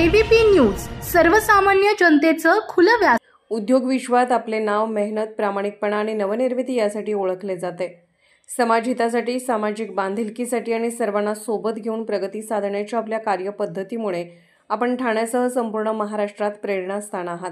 ABP news सर्वसामान्य जनतेचं खुलं व्यास। उद्योग विश्वात आपले नाव मेहनत, प्रामाणिकपणा आणि नवनिर्मिती यासाठी ओळखले जाते। समाज हितासाठी, सामाजिक बांधिलकीसाठी आणि सर्वांना सोबत घेऊन प्रगती साधण्याच्या आपल्या कार्यपद्धतीमुळे आपण ठाण्यासह संपूर्ण महाराष्ट्रात प्रेरणास्थान आहात।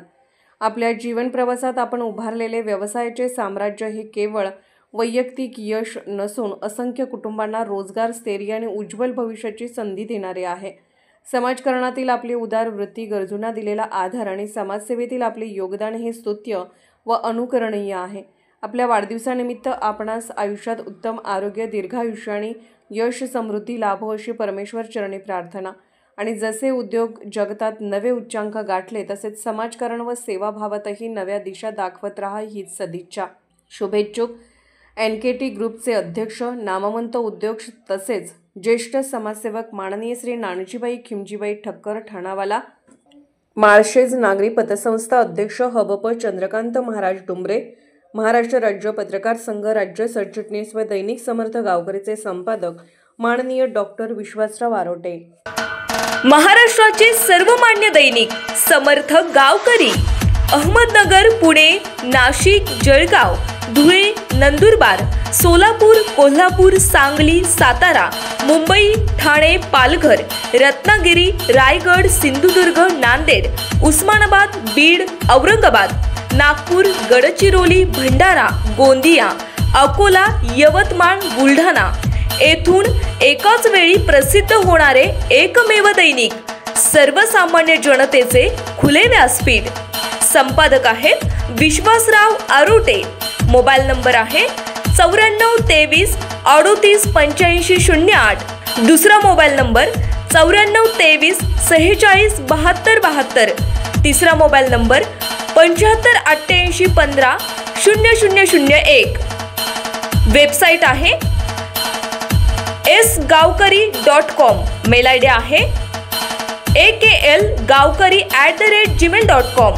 आपल्या जीवन प्रवासात आपण उभारलेले व्यवसायाचे साम्राज्य हे केवळ वैयक्तिक यश नसून असंख्य कुटुंबांना रोजगार, स्थैर्य आणि उज्ज्वल भविष्याची संधी देणारे आहे। समाजकारणातील आपली उदार वृत्ती, गरजूंना दिलेला आधार आणि समाजसेवेतील आपले योगदान हे स्तुत्य व अनुकरणीय आहे। आपल्या वाढदिवसानिमित्त आपणास आयुष्यात उत्तम आरोग्य, दीर्घायुष्य आणि यश, समृद्धी लाभो अशी परमेश्वर चरणी प्रार्थना। आणि जसे उद्योग जगतात नवे उच्चांक गाठले, तसेच समाजकारण व सेवाभावातही नव्या दिशा दाखवत राहा हीच सदिच्छा। शुभेच्छुक एनकेटी ग्रुपचे अध्यक्ष, नामवंत उद्योग तसेच ज्येष्ठ समाजसेवक माननीय श्री नानजीबाई खिमजीबाई ठक्कर ठाणावाला, माळशेज नागरी पतसंस्था अध्यक्ष हबप चंद्रकांत महाराज डुंबरे, महाराष्ट्र राज्य पत्रकार संघ राज्य सरचिटणीस व दैनिक समर्थ गावकरीचे संपादक माननीय डॉक्टर विश्वासराव आरोटे। महाराष्ट्राचे सर्वमान्य दैनिक समर्थ गावकरी अहमदनगर, पुणे, नाशिक, जळगाव, धुळे, नंदुरबार, सोलापूर, कोल्हापूर, सांगली, सातारा, मुंबई, ठाणे, पालघर, रत्नागिरी, रायगड, सिंधुदुर्ग, नांदेड, उस्मानाबाद, बीड, औरंगाबाद, नागपूर, गडचिरोली, भंडारा, गोंदिया, अकोला, यवतमाळ, बुलढाणा येथून एकाच वेळी प्रसिद्ध होणारे एकमेव दैनिक, सर्वसामान्य जनतेचे खुले व्यासपीठ। संपादक आहेत विश्वासराव आरोटे। मोबाईल नंबर आहे 9423 38 85 08। दुसरा मोबाईल नंबर 9423 46 72 72। तिसरा मोबाईल नंबर 75 88 15 0001। वेबसाईट आहे sgavkari.com। मेल आयडी आहे akl gavkari@gmail.com।